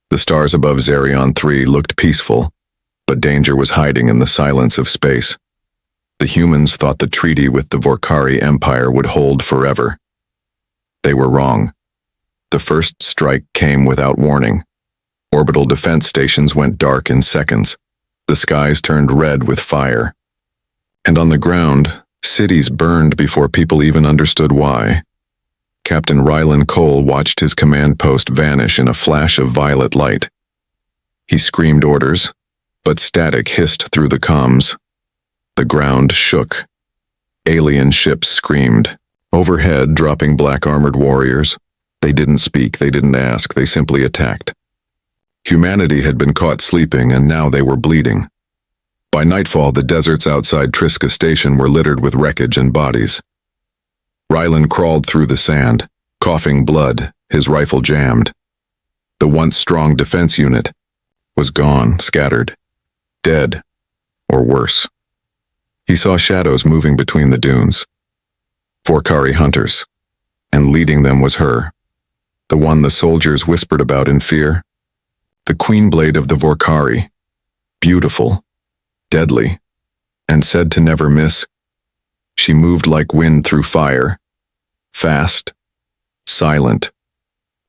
The stars above Zerion 3 looked peaceful, but danger was hiding in the silence of space. The humans thought the treaty with the Vorkari Empire would hold forever. They were wrong. The first strike came without warning. Orbital defense stations went dark in seconds. The skies turned red with fire. And on the ground, cities burned before people even understood why. Captain Rylan Cole watched his command post vanish in a flash of violet light. He screamed orders, but static hissed through the comms. The ground shook. Alien ships screamed. Overhead, dropping black armored warriors. They didn't speak, they didn't ask, they simply attacked. Humanity had been caught sleeping, and now they were bleeding. By nightfall, the deserts outside Triska Station were littered with wreckage and bodies. Rylan crawled through the sand, coughing blood, his rifle jammed. The once strong defense unit was gone, scattered, dead, or worse. He saw shadows moving between the dunes. Vorkari hunters, and leading them was her, the one the soldiers whispered about in fear. The Queen Blade of the Vorkari, beautiful, deadly, and said to never miss. She moved like wind through fire, fast, silent.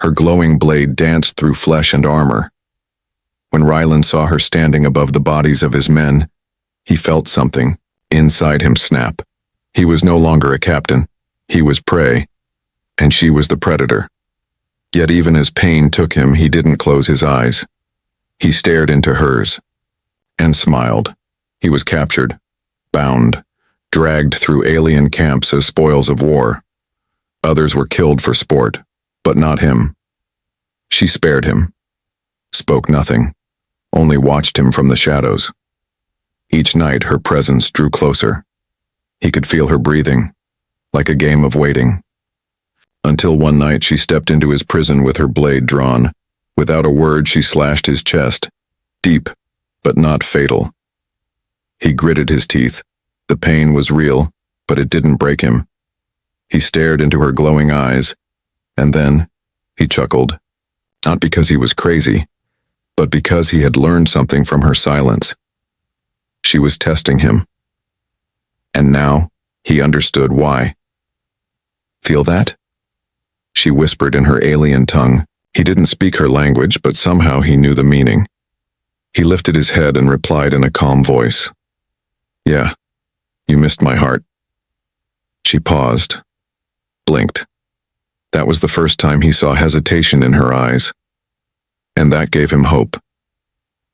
Her glowing blade danced through flesh and armor. When Rylan saw her standing above the bodies of his men, he felt something inside him snap. He was no longer a captain. He was prey, and she was the predator. Yet even as pain took him, he didn't close his eyes. He stared into hers, and smiled. He was captured, bound, dragged through alien camps as spoils of war. Others were killed for sport, but not him. She spared him, spoke nothing, only watched him from the shadows. Each night her presence drew closer. He could feel her breathing, like a game of waiting. Until one night she stepped into his prison with her blade drawn. Without a word she slashed his chest, deep, but not fatal. He gritted his teeth. The pain was real, but it didn't break him. He stared into her glowing eyes, and then he chuckled, not because he was crazy, but because he had learned something from her silence. She was testing him. And now he understood why. Feel that? She whispered in her alien tongue. He didn't speak her language, but somehow he knew the meaning. He lifted his head and replied in a calm voice. Yeah, you missed my heart. She paused, blinked. That was the first time he saw hesitation in her eyes, and that gave him hope.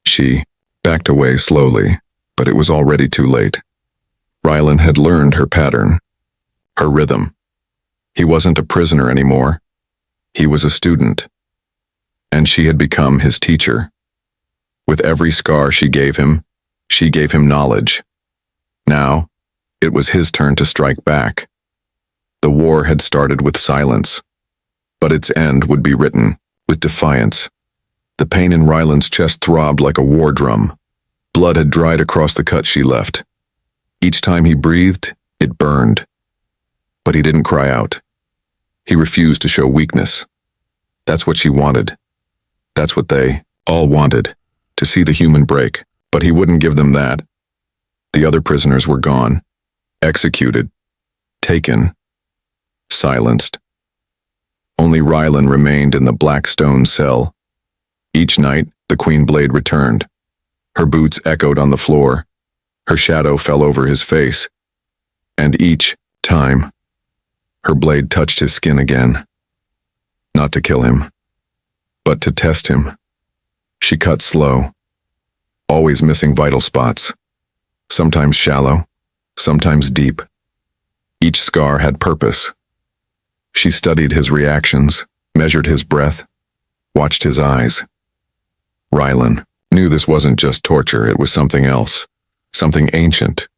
She backed away slowly, but it was already too late. Rylan had learned her pattern, her rhythm. He wasn't a prisoner anymore. He was a student, and she had become his teacher. With every scar she gave him knowledge. Now, it was his turn to strike back. The war had started with silence, but its end would be written with defiance. The pain in Rylan's chest throbbed like a war drum. Blood had dried across the cut she left. Each time he breathed, it burned. But he didn't cry out. He refused to show weakness. That's what she wanted. That's what they all wanted, to see the human break. But he wouldn't give them that. The other prisoners were gone, executed, taken, silenced. Only Rylan remained in the black stone cell. Each night, the Queen Blade returned. Her boots echoed on the floor. Her shadow fell over his face. And each time, her blade touched his skin again. Not to kill him, but to test him. She cut slow, always missing vital spots. Sometimes shallow, sometimes deep. Each scar had purpose. She studied his reactions, measured his breath, watched his eyes. Rylan knew this wasn't just torture, it was something else, something ancient,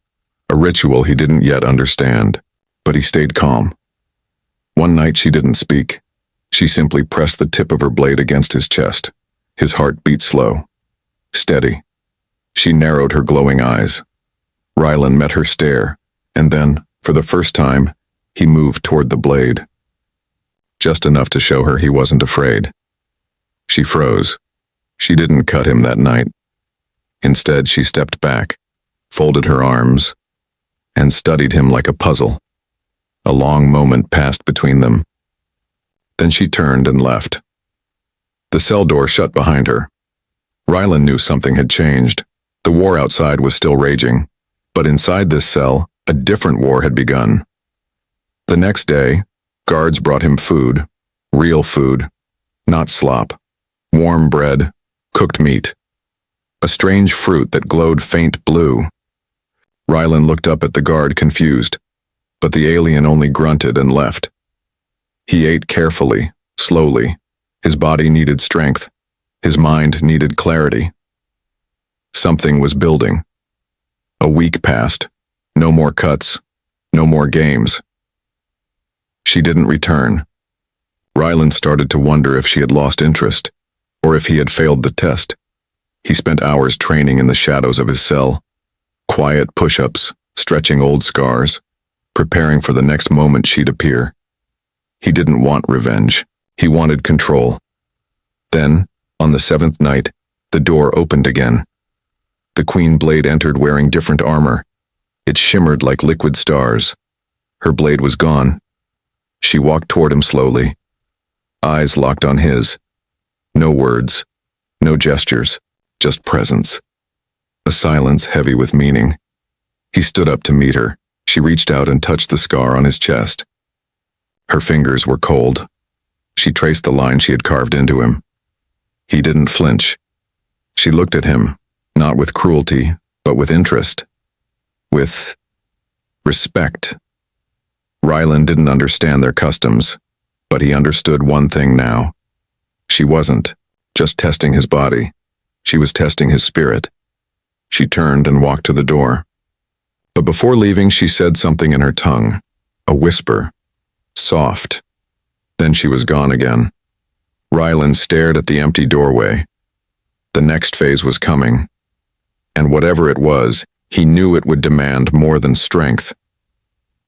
a ritual he didn't yet understand, but he stayed calm. One night she didn't speak. She simply pressed the tip of her blade against his chest. His heart beat slow, steady. She narrowed her glowing eyes. Rylan met her stare, and then, for the first time, he moved toward the blade. Just enough to show her he wasn't afraid. She froze, She didn't cut him that night. Instead, she stepped back, folded her arms, and studied him like a puzzle. A long moment passed between them. Then she turned and left. The cell door shut behind her. Rylan knew something had changed. The war outside was still raging, but inside this cell, a different war had begun. The next day, guards brought him food, real food, not slop, warm bread, cooked meat, a strange fruit that glowed faint blue. Rylan looked up at the guard confused, but the alien only grunted and left. He ate carefully, slowly. His body needed strength. His mind needed clarity. Something was building. A week passed. No more cuts. No more games. She didn't return. Rylan started to wonder if she had lost interest, or if he had failed the test. He spent hours training in the shadows of his cell. Quiet push-ups, stretching old scars, preparing for the next moment she'd appear. He didn't want revenge. He wanted control. Then, on the 7th night, the door opened again. The Queen Blade entered wearing different armor. It shimmered like liquid stars. Her blade was gone. She walked toward him slowly. Eyes locked on his. No words. No gestures. Just presence. A silence heavy with meaning. He stood up to meet her. She reached out and touched the scar on his chest. Her fingers were cold. She traced the line she had carved into him. He didn't flinch. She looked at him, not with cruelty, but with interest. With respect. Rylan didn't understand their customs, but he understood one thing now. She wasn't just testing his body. She was testing his spirit. She turned and walked to the door. But before leaving, she said something in her tongue, a whisper, soft. Then she was gone again. Rylan stared at the empty doorway. The next phase was coming, and whatever it was, he knew it would demand more than strength.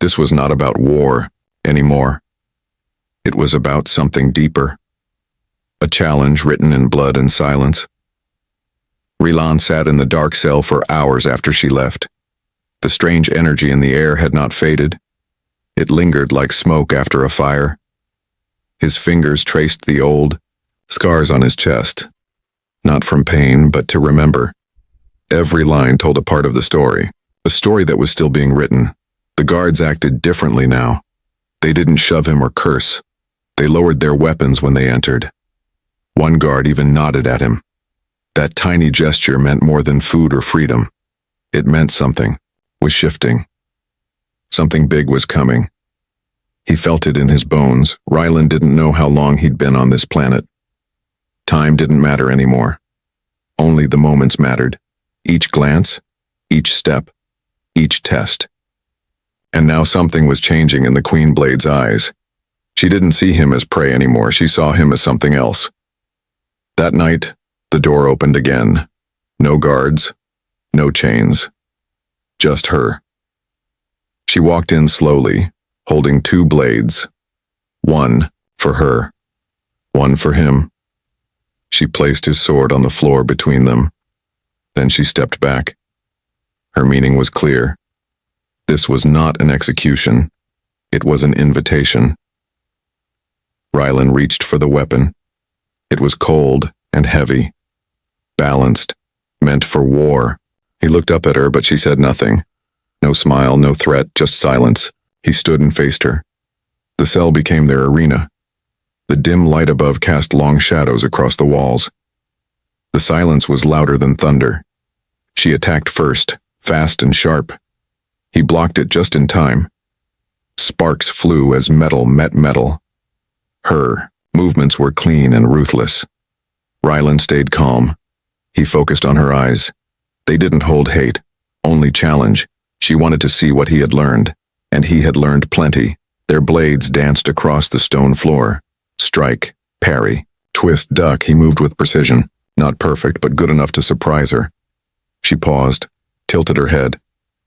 This was not about war anymore. It was about something deeper. A challenge written in blood and silence. Rylan sat in the dark cell for hours after she left. The strange energy in the air had not faded. It lingered like smoke after a fire. His fingers traced the old scars on his chest, not from pain, but to remember. Every line told a part of the story, a story that was still being written. The guards acted differently now. They didn't shove him or curse. They lowered their weapons when they entered. One guard even nodded at him. That tiny gesture meant more than food or freedom. It meant something was shifting. Something big was coming. He felt it in his bones. Rylan didn't know how long he'd been on this planet. Time didn't matter anymore. Only the moments mattered. Each glance, each step, each test. And now something was changing in the Queen Blade's eyes. She didn't see him as prey anymore. She saw him as something else. That night, the door opened again. No guards, no chains. Just her. She walked in slowly, holding 2 blades. One for her, one for him. She placed his sword on the floor between them. Then she stepped back. Her meaning was clear. This was not an execution. It was an invitation. Rylan reached for the weapon. It was cold and heavy, balanced, meant for war. He looked up at her, but she said nothing. No smile, no threat, just silence. He stood and faced her. The cell became their arena. The dim light above cast long shadows across the walls. The silence was louder than thunder. She attacked first, fast and sharp. He blocked it just in time. Sparks flew as metal met metal. Her movements were clean and ruthless. Rylan stayed calm. He focused on her eyes. They didn't hold hate, only challenge. She wanted to see what he had learned, and he had learned plenty. Their blades danced across the stone floor. Strike, parry, twist, duck. He moved with precision. Not perfect, but good enough to surprise her. She paused, tilted her head,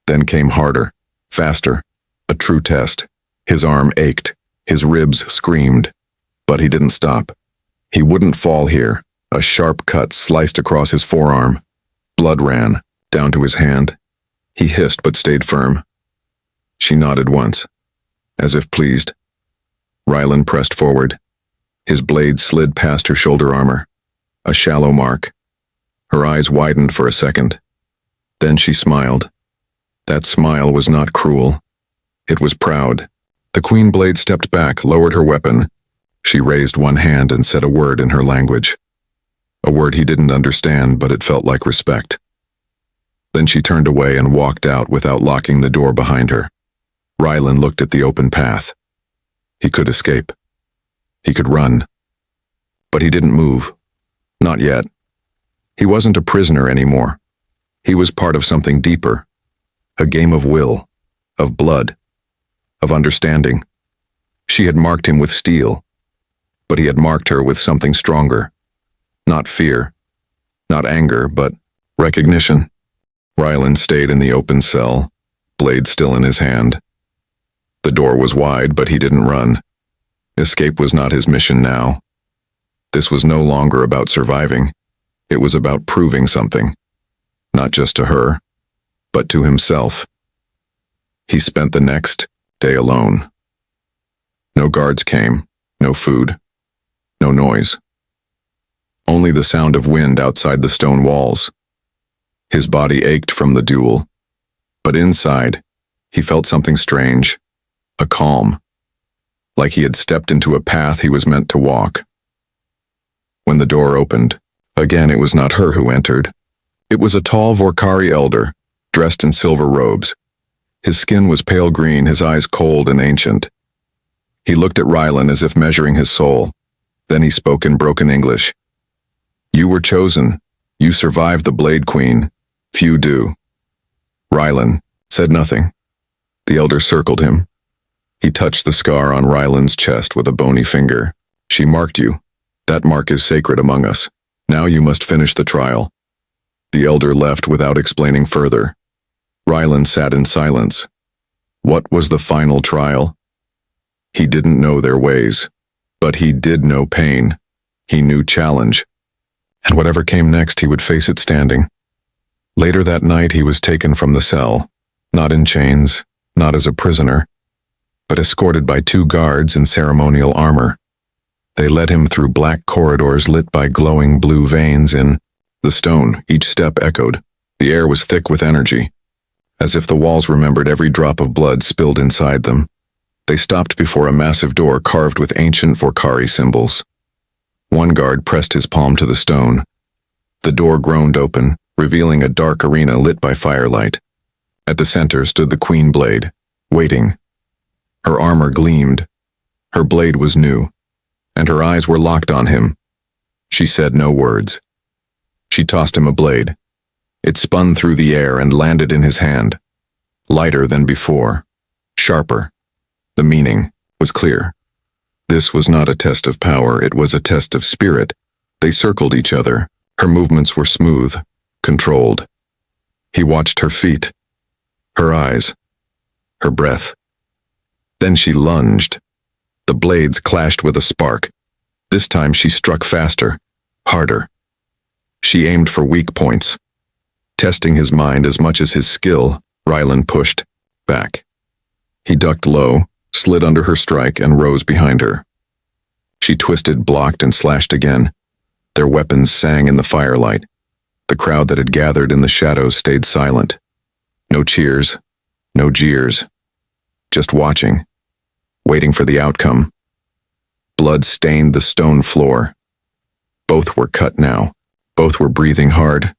then came harder, faster. A true test. His arm ached. His ribs screamed. But he didn't stop. He wouldn't fall here. A sharp cut sliced across his forearm. Blood ran down to his hand. He hissed but stayed firm. She nodded once, as if pleased. Rylan pressed forward. His blade slid past her shoulder armor. A shallow mark. Her eyes widened for a second. Then she smiled. That smile was not cruel. It was proud. The queen blade stepped back, lowered her weapon. She raised one hand and said a word in her language. A word he didn't understand, but it felt like respect. Then she turned away and walked out without locking the door behind her. Rylan looked at the open path. He could escape. He could run. But he didn't move. Not yet. He wasn't a prisoner anymore. He was part of something deeper. A game of will, of blood, of understanding. She had marked him with steel, but he had marked her with something stronger. Not fear, not anger, but recognition. Rylan stayed in the open cell, blade still in his hand. The door was wide, but he didn't run. Escape was not his mission now. This was no longer about surviving. It was about proving something. Not just to her, but to himself. He spent the next day alone. No guards came, no food, no noise. Only the sound of wind outside the stone walls. His body ached from the duel, but inside, he felt something strange, a calm, like he had stepped into a path he was meant to walk. When the door opened, again it was not her who entered. It was a tall Vorkari elder, dressed in silver robes. His skin was pale green, his eyes cold and ancient. He looked at Rylan as if measuring his soul. Then he spoke in broken English. "You were chosen. You survived the Blade Queen. Few do." Rylan said nothing. The elder circled him. He touched the scar on Rylan's chest with a bony finger. "She marked you. That mark is sacred among us. Now you must finish the trial." The elder left without explaining further. Rylan sat in silence. What was the final trial? He didn't know their ways, but he did know pain. He knew challenge. And whatever came next, he would face it standing. Later that night, he was taken from the cell, not in chains, not as a prisoner, but escorted by 2 guards in ceremonial armor. They led him through black corridors lit by glowing blue veins in the stone. Each step echoed. The air was thick with energy, as if the walls remembered every drop of blood spilled inside them. They stopped before a massive door carved with ancient Vorkari symbols. One guard pressed his palm to the stone. The door groaned open, revealing a dark arena lit by firelight. At the center stood the Queen Blade, waiting. Her armor gleamed. Her blade was new, and her eyes were locked on him. She said no words. She tossed him a blade. It spun through the air and landed in his hand. Lighter than before, sharper. The meaning was clear. This was not a test of power, it was a test of spirit. They circled each other. Her movements were smooth, controlled. He watched her feet, her eyes, her breath. Then she lunged. The blades clashed with a spark. This time she struck faster, harder. She aimed for weak points. Testing his mind as much as his skill, Rylan pushed back. He ducked low, slid under her strike, and rose behind her. She twisted, blocked, and slashed again. Their weapons sang in the firelight. The crowd that had gathered in the shadows stayed silent. No cheers, no jeers. Just watching, waiting for the outcome. Blood stained the stone floor. Both were cut now. Both were breathing hard.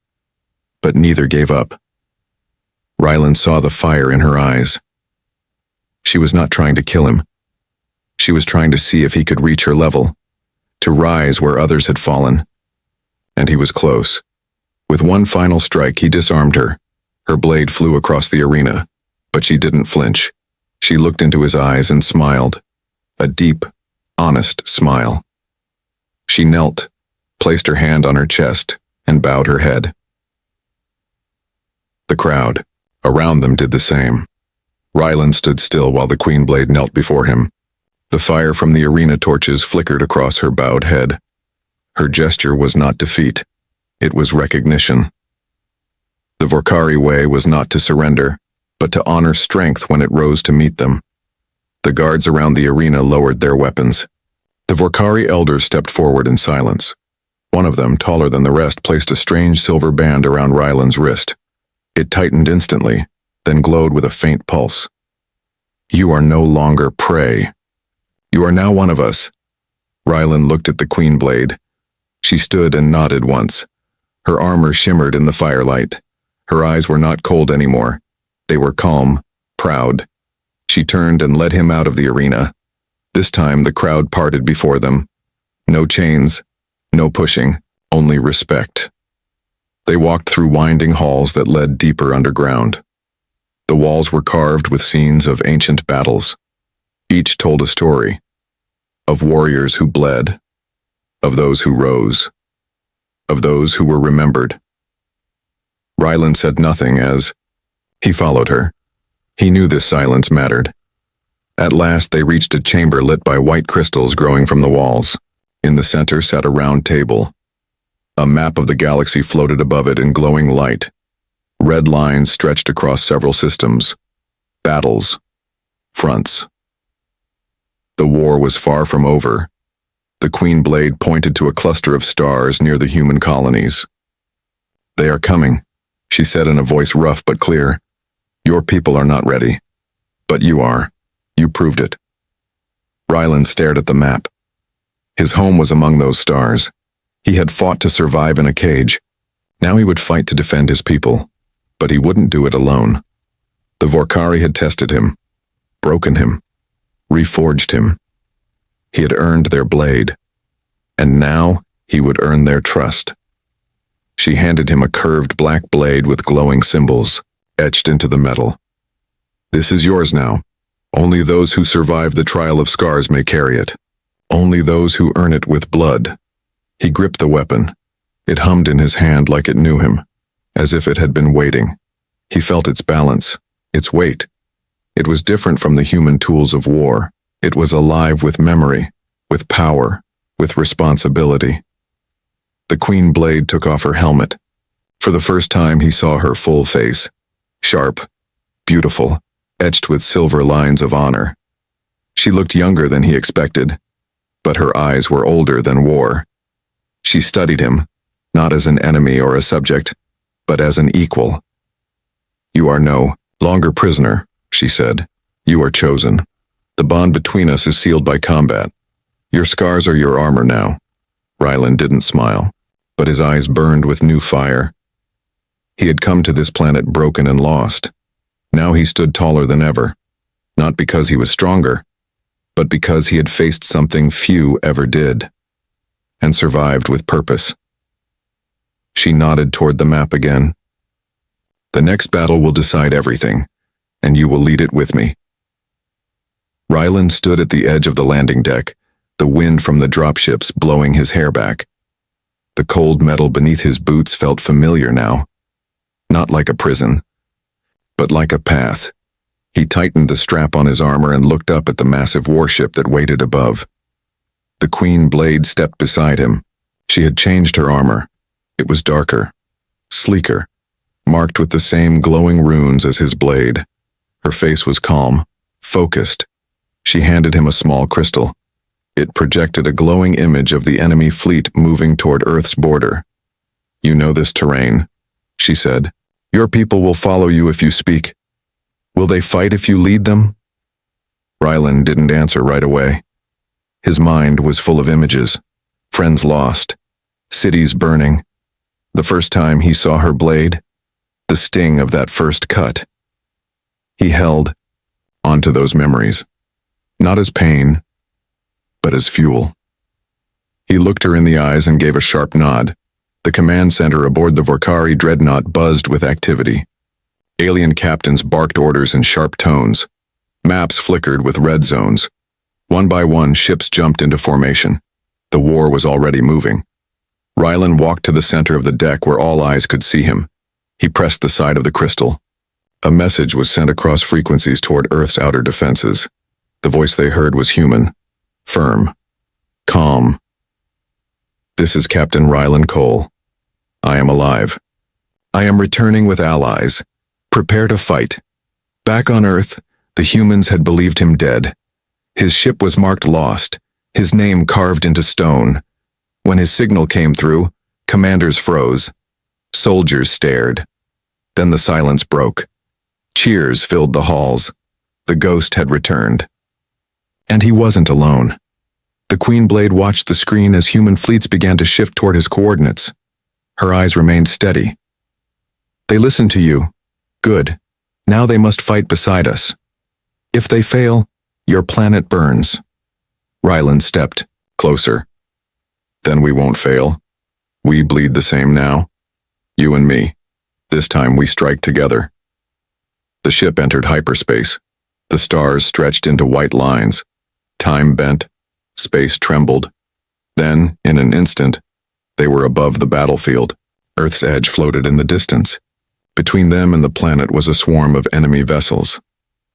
But neither gave up. Rylan saw the fire in her eyes. She was not trying to kill him. She was trying to see if he could reach her level, to rise where others had fallen. And he was close. With one final strike, he disarmed her. Her blade flew across the arena, but she didn't flinch. She looked into his eyes and smiled. A deep, honest smile. She knelt, placed her hand on her chest, and bowed her head. The crowd around them did the same. Rylan stood still while the Queen Blade knelt before him. The fire from the arena torches flickered across her bowed head. Her gesture was not defeat. It was recognition. The Vorkari way was not to surrender, but to honor strength when it rose to meet them. The guards around the arena lowered their weapons. The Vorkari elders stepped forward in silence. One of them, taller than the rest, placed a strange silver band around Ryland's wrist. It tightened instantly, then glowed with a faint pulse. "You are no longer prey. You are now one of us." Ryland looked at the Queen Blade. She stood and nodded once. Her armor shimmered in the firelight. Her eyes were not cold anymore. They were calm, proud. She turned and led him out of the arena. This time the crowd parted before them. No chains, no pushing, only respect. They walked through winding halls that led deeper underground. The walls were carved with scenes of ancient battles. Each told a story. Of warriors who bled. Of those who rose. Of those who were remembered. Ryland said nothing as he followed her. He knew this silence mattered. At last they reached a chamber lit by white crystals growing from the walls. In the center sat a round table. A map of the galaxy floated above it in glowing light. Red lines stretched across several systems. Battles. Fronts. The war was far from over. The Queen Blade pointed to a cluster of stars near the human colonies. "They are coming," she said in a voice rough but clear. "Your people are not ready. But you are. You proved it." Ryland stared at the map. His home was among those stars. He had fought to survive in a cage. Now he would fight to defend his people. But he wouldn't do it alone. The Vorkari had tested him, broken him, reforged him. He had earned their blade. And now he would earn their trust. She handed him a curved black blade with glowing symbols, etched into the metal. "This is yours now. Only those who survive the trial of scars may carry it. Only those who earn it with blood." He gripped the weapon. It hummed in his hand like it knew him, as if it had been waiting. He felt its balance, its weight. It was different from the human tools of war. It was alive with memory, with power, with responsibility. The Queen Blade took off her helmet. For the first time he saw her full face, sharp, beautiful, etched with silver lines of honor. She looked younger than he expected, but her eyes were older than war. She studied him, not as an enemy or a subject, but as an equal. "You are no longer prisoner," she said. "You are chosen. The bond between us is sealed by combat. Your scars are your armor now." Ryland didn't smile, but his eyes burned with new fire. He had come to this planet broken and lost. Now he stood taller than ever, not because he was stronger, but because he had faced something few ever did, and survived with purpose. She nodded toward the map again. "The next battle will decide everything, and you will lead it with me." Ryland stood at the edge of the landing deck, the wind from the dropships blowing his hair back. The cold metal beneath his boots felt familiar now. Not like a prison, but like a path. He tightened the strap on his armor and looked up at the massive warship that waited above. The Queen Blade stepped beside him. She had changed her armor. It was darker, sleeker, marked with the same glowing runes as his blade. Her face was calm, focused. She handed him a small crystal. It projected a glowing image of the enemy fleet moving toward Earth's border. "You know this terrain," she said. "Your people will follow you if you speak. Will they fight if you lead them?" Ryland didn't answer right away. His mind was full of images. Friends lost. Cities burning. The first time he saw her blade. The sting of that first cut. He held onto those memories. Not as pain, but as fuel. He looked her in the eyes and gave a sharp nod. The command center aboard the Vorkari dreadnought buzzed with activity. Alien captains barked orders in sharp tones. Maps flickered with red zones. One by one, ships jumped into formation. The war was already moving. Ryland walked to the center of the deck where all eyes could see him. He pressed the side of the crystal. A message was sent across frequencies toward Earth's outer defenses. The voice they heard was human, firm, calm. This is Captain Rylan Cole. I am alive. I am returning with allies. Prepare to fight. Back on Earth, the humans had believed him dead. His ship was marked lost, his name carved into stone. When his signal came through, commanders froze. Soldiers stared. Then the silence broke. Cheers filled the halls. The ghost had returned. And he wasn't alone. The Queen Blade watched the screen as human fleets began to shift toward his coordinates. Her eyes remained steady. They listened to you. Good. Now they must fight beside us. If they fail, your planet burns. Rylan stepped closer. Then we won't fail. We bleed the same now. You and me. This time we strike together. The ship entered hyperspace. The stars stretched into white lines. Time bent. Space trembled. Then, in an instant, they were above the battlefield. Earth's edge floated in the distance. Between them and the planet was a swarm of enemy vessels.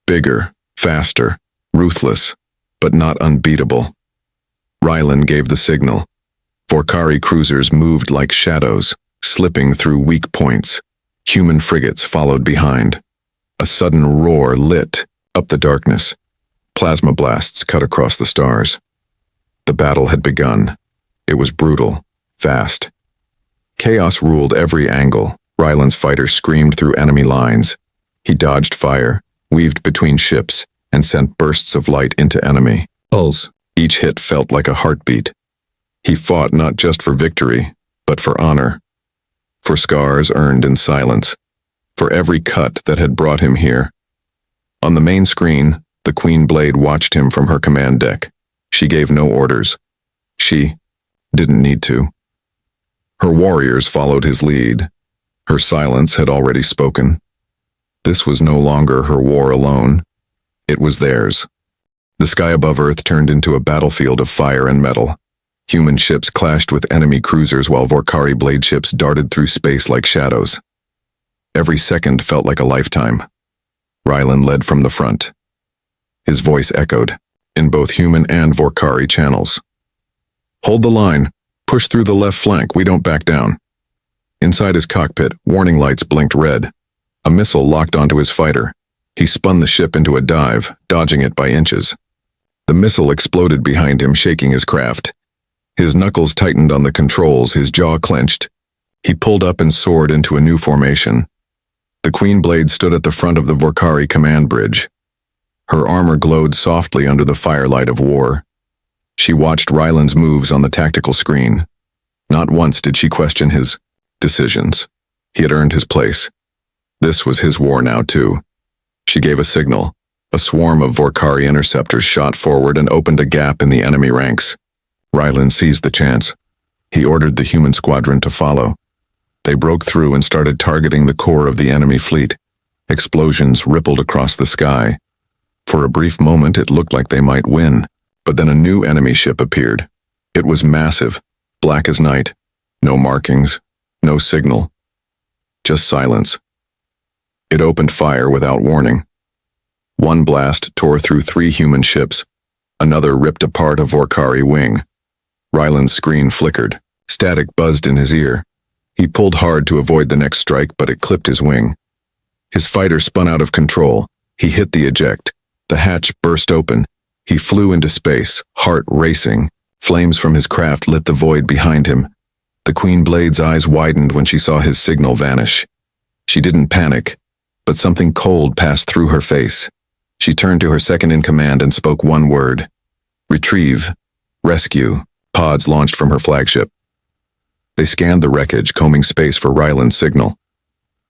Bigger, faster, ruthless, but not unbeatable. Rylan gave the signal. Vorkari cruisers moved like shadows, slipping through weak points. Human frigates followed behind. A sudden roar lit up the darkness. Plasma blasts cut across the stars. The battle had begun. It was brutal, fast. Chaos ruled every angle. Rylan's fighters screamed through enemy lines. He dodged fire, weaved between ships, and sent bursts of light into enemy hulls. Each hit felt like a heartbeat. He fought not just for victory, but for honor. For scars earned in silence. For every cut that had brought him here. On the main screen, the Queen Blade watched him from her command deck. She gave no orders. She didn't need to. Her warriors followed his lead. Her silence had already spoken. This was no longer her war alone. It was theirs. The sky above Earth turned into a battlefield of fire and metal. Human ships clashed with enemy cruisers while Vorkari blade ships darted through space like shadows. Every second felt like a lifetime. Rylan led from the front. His voice echoed, in both human and Vorkari channels. Hold the line. Push through the left flank. We don't back down. Inside his cockpit, warning lights blinked red. A missile locked onto his fighter. He spun the ship into a dive, dodging it by inches. The missile exploded behind him, shaking his craft. His knuckles tightened on the controls, his jaw clenched. He pulled up and soared into a new formation. The Queen Blade stood at the front of the Vorkari command bridge. Her armor glowed softly under the firelight of war. She watched Rylan's moves on the tactical screen. Not once did she question his decisions. He had earned his place. This was his war now, too. She gave a signal. A swarm of Vorkari interceptors shot forward and opened a gap in the enemy ranks. Rylan seized the chance. He ordered the human squadron to follow. They broke through and started targeting the core of the enemy fleet. Explosions rippled across the sky. For a brief moment, it looked like they might win, but then a new enemy ship appeared. It was massive, black as night. No markings, no signal. Just silence. It opened fire without warning. One blast tore through 3 human ships. Another ripped apart a Vorkari wing. Rylan's screen flickered. Static buzzed in his ear. He pulled hard to avoid the next strike, but it clipped his wing. His fighter spun out of control. He hit the eject. The hatch burst open. He flew into space, heart racing. Flames from his craft lit the void behind him. The Queen Blade's eyes widened when she saw his signal vanish. She didn't panic, but something cold passed through her face. She turned to her second-in-command and spoke one word. Retrieve. Rescue. Pods launched from her flagship. They scanned the wreckage, combing space for Rylan's signal.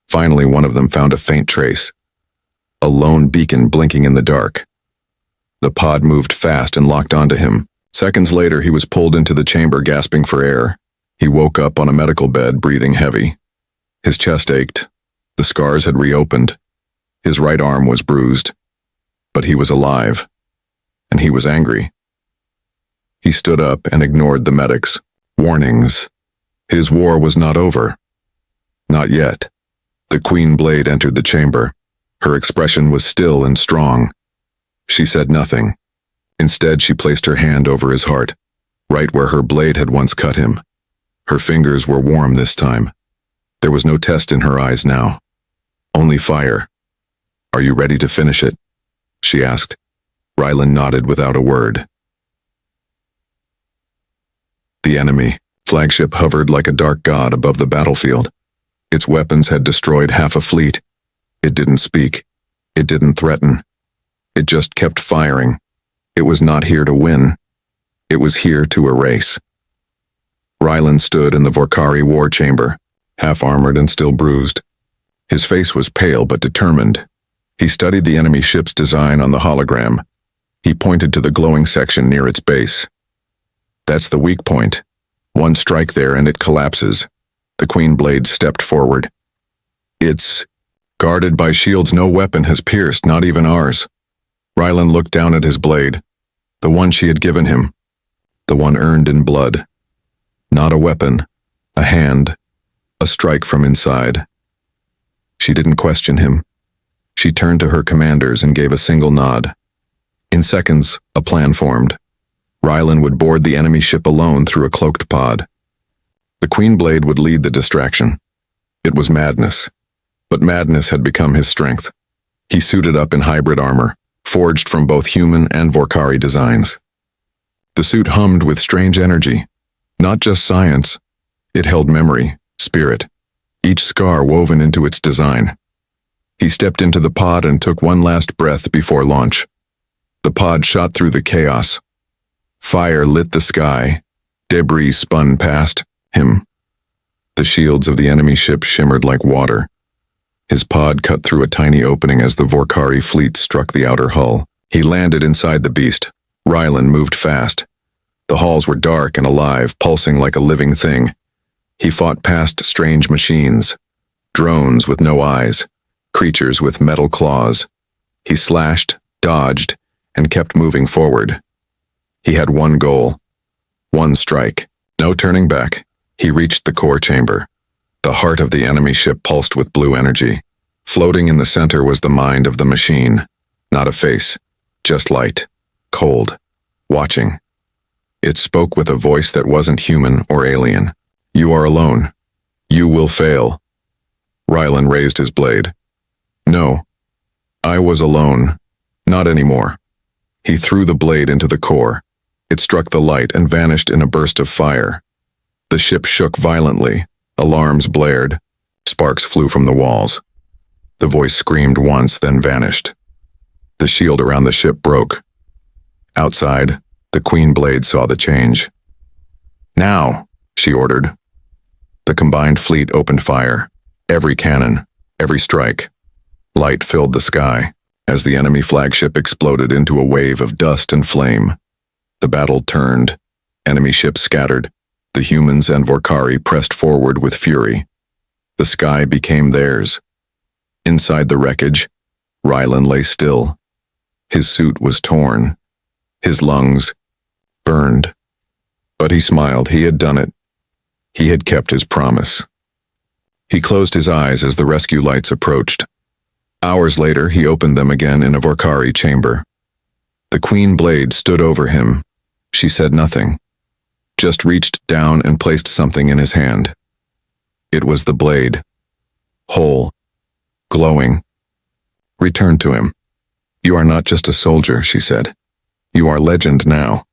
Finally, one of them found a faint trace. A lone beacon blinking in the dark. The pod moved fast and locked onto him. Seconds later, he was pulled into the chamber, gasping for air. He woke up on a medical bed, breathing heavy. His chest ached. The scars had reopened. His right arm was bruised. But he was alive. And he was angry. He stood up and ignored the medics. Warnings. His war was not over. Not yet. The Queen Blade entered the chamber. Her expression was still and strong. She said nothing. Instead, she placed her hand over his heart, right where her blade had once cut him. Her fingers were warm this time. There was no test in her eyes now. Only fire. "Are you ready to finish it?" she asked. Rylan nodded without a word. The enemy flagship hovered like a dark god above the battlefield. Its weapons had destroyed half a fleet. It didn't speak. It didn't threaten. It just kept firing. It was not here to win. It was here to erase. Rylan stood in the Vorkari war chamber, half-armored and still bruised. His face was pale but determined. He studied the enemy ship's design on the hologram. He pointed to the glowing section near its base. "That's the weak point. One strike there and it collapses." The Queen Blade stepped forward. "It's guarded by shields no weapon has pierced, not even ours." Rylan looked down at his blade, the one she had given him, the one earned in blood. Not a weapon, a hand, a strike from inside. She didn't question him. She turned to her commanders and gave a single nod. In seconds, a plan formed. Rylan would board the enemy ship alone through a cloaked pod. The Queen Blade would lead the distraction. It was madness, but madness had become his strength. He suited up in hybrid armor, forged from both human and Vorkari designs. The suit hummed with strange energy, not just science. It held memory, spirit, each scar woven into its design. He stepped into the pod and took one last breath before launch. The pod shot through the chaos. Fire lit the sky. Debris spun past him. The shields of the enemy ship shimmered like water. His pod cut through a tiny opening as the Vorkari fleet struck the outer hull. He landed inside the beast. Rylan moved fast. The halls were dark and alive, pulsing like a living thing. He fought past strange machines, drones with no eyes, creatures with metal claws. He slashed, dodged, and kept moving forward. He had one goal, one strike, no turning back. He reached the core chamber. The heart of the enemy ship pulsed with blue energy. Floating in the center was the mind of the machine. Not a face, just light, cold, watching. It spoke with a voice that wasn't human or alien. "You are alone. You will fail." Rylan raised his blade. "No, I was alone. Not anymore." He threw the blade into the core. It struck the light and vanished in a burst of fire. The ship shook violently. Alarms blared. Sparks flew from the walls. The voice screamed once, then vanished. The shield around the ship broke. Outside, the Queen Blade saw the change. "Now," she ordered. The combined fleet opened fire. Every cannon, every strike. Light filled the sky as the enemy flagship exploded into a wave of dust and flame. The battle turned. Enemy ships scattered. The humans and Vorkari pressed forward with fury. The sky became theirs. Inside the wreckage, Rylan lay still. His suit was torn. His lungs burned. But he smiled. He had done it. He had kept his promise. He closed his eyes as the rescue lights approached. Hours later, he opened them again in a Vorkari chamber. The Queen Blade stood over him. She said nothing, just reached down and placed something in his hand. It was the blade, whole, glowing. "Return to him. You are not just a soldier," she said. "You are legend now."